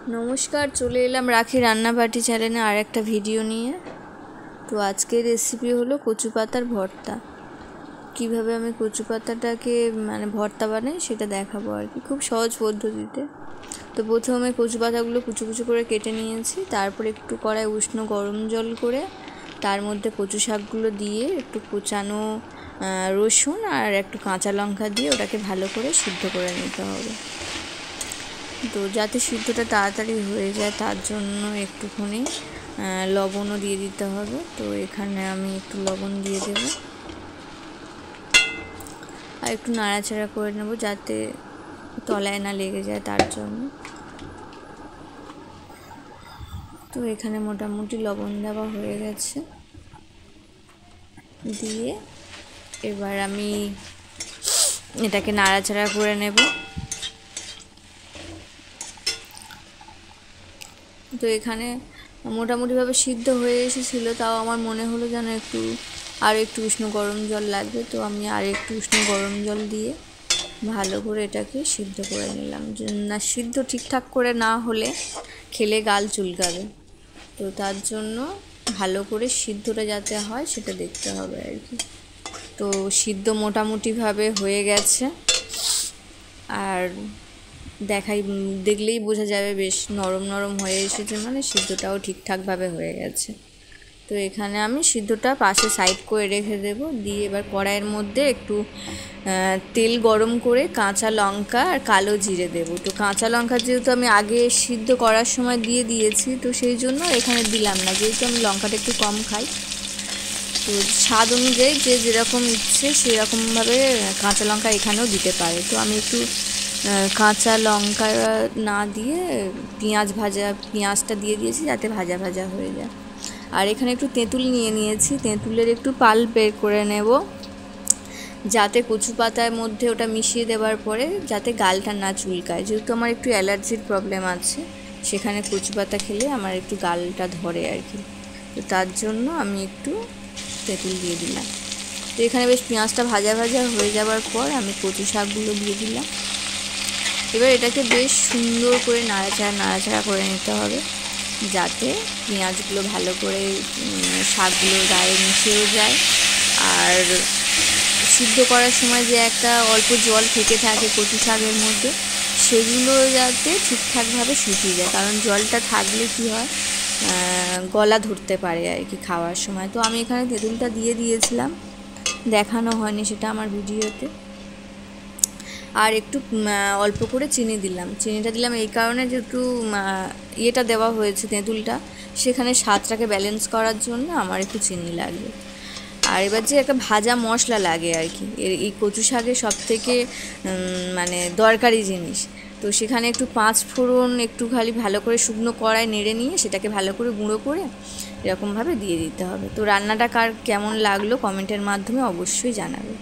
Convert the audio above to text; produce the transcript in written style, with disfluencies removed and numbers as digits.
নমস্কার, চলে এলাম রাখি রান্নাবাটি চ্যানেলে আর একটা ভিডিও নিয়ে। তো আজকের রেসিপি হলো কচু পাতার ভর্তা। কিভাবে আমি কচু পাতাটাকে ভর্তা বানাই সেটা দেখাবো আর কি, খুব সহজ পদ্ধতিতে। তো প্রথমে কচু পাতাগুলো কুচু কুচু করে কেটে নিয়েছি, তারপর একটু কড়াই উষ্ণ গরম জল করে তার মধ্যে কচু শাকগুলো দিয়ে একটু কুচানো রসুন আর একটু কাঁচা লঙ্কা দিয়ে ওটাকে ভালো করে সিদ্ধ করে নিতে হবে। তো যাতে সিদ্ধটা তাড়াতাড়ি হয়ে যায় তার জন্য একটুখানি লবণও দিয়ে দিতে হবে। তো এখানে আমি একটু লবণ দিয়ে দেব আর একটু নাড়াচাড়া করে নেব যাতে তলায় না লেগে যায় তার জন্য। তো এখানে মোটামুটি লবণ দেওয়া হয়ে গেছে, দিয়ে এবার আমি এটাকে নাড়াচাড়া করে নেব। তো এখানে মোটামুটিভাবে সিদ্ধ হয়ে এসেছিলো, তাও আমার মনে হলো যেন আরও একটু উষ্ণ গরম জল লাগবে। তো আমি আর একটু উষ্ণ গরম জল দিয়ে ভালো করে এটাকে সিদ্ধ করে নিলাম। না, সিদ্ধ ঠিকঠাক করে না হলে খেলে গাল চুলকাবে, তো তার জন্য ভালো করে সিদ্ধটা যাতে হয় সেটা দেখতে হবে আর কি। তো সিদ্ধ মোটামুটিভাবে হয়ে গেছে, আর দেখলেই বোঝা যাবে বেশ নরম নরম হয়ে এসেছে, মানে সিদ্ধটাও ঠিকঠাকভাবে হয়ে গেছে। তো এখানে আমি সিদ্ধটা পাশে সাইড করে রেখে দেব। দিয়ে এবার কড়াইয়ের মধ্যে একটু তেল গরম করে কাঁচা লঙ্কা আর কালো জিরে দেব। তো কাঁচা লঙ্কা যেহেতু আমি আগে সিদ্ধ করার সময় দিয়ে দিয়েছি, তো সেই জন্য এখানে দিলাম না, যেহেতু আমি লঙ্কাটা একটু কম খাই। তো স্বাদ অনুযায়ী যে যেরকম ইচ্ছে সেরকমভাবে কাঁচা লঙ্কা এখানেও দিতে পারে। তো আমি একটু কাঁচা লঙ্কা না দিয়ে পেঁয়াজটা দিয়ে দিয়েছি যাতে ভাজা ভাজা হয়ে যায়। আর এখানে একটু তেঁতুল নিয়ে নিয়েছি, তেঁতুলের একটু পাল্প বের করে নেব যাতে কচু পাতার মধ্যে ওটা মিশিয়ে দেওয়ার পরে যাতে গালটা না চুলকায়। যেহেতু আমার একটু অ্যালার্জির প্রবলেম আছে, সেখানে কচু পাতা খেলে আমার একটু গালটা ধরে আর কি। তো তার জন্য আমি একটু তেঁতুল দিয়ে দিলাম। তো এখানে বেশ পেঁয়াজটা ভাজা ভাজা হয়ে যাওয়ার পর আমি কচু শাকগুলো দিয়ে দিলাম। এবার এটাকে বেশ সুন্দর করে নাড়াচাড়া করে নিতে হবে যাতে পেঁয়াজগুলো ভালো করে শাকগুলোর গায়ে মিশেও যায়। আর সিদ্ধ করার সময় যে একটা অল্প জল থেকে থাকে কচু শাকের মধ্যে, সেগুলো যাতে ঠিকঠাকভাবে শুকিয়ে যায়, কারণ জলটা থাকলে কী হয় গলা ধরতে পারে আর কি খাওয়ার সময়। তো আমি এখানে তেঁতুলটা দিয়ে দিয়েছিলাম, দেখানো হয়নি সেটা আমার ভিডিওতে। আর একটু অল্প করে চিনিটা দিলাম এই কারণে যে একটু ইয়েটা দেওয়া হয়েছে তেঁতুলটা, সেখানে স্বাদটাকে ব্যালেন্স করার জন্য আমার একটু চিনি লাগবে। আর এবার যে একটা ভাজা মশলা লাগে আর কি, এই কচু শাকের সবথেকে দরকারি জিনিস। তো সেখানে একটু 5 ফোড়ন একটু খালি ভালো করে শুকনো কড়াই নেড়ে নিয়ে সেটাকে ভালো করে গুঁড়ো করে এরকমভাবে দিয়ে দিতে হবে। তো রান্নাটা কেমন লাগলো কমেন্টের মাধ্যমে অবশ্যই জানাবে।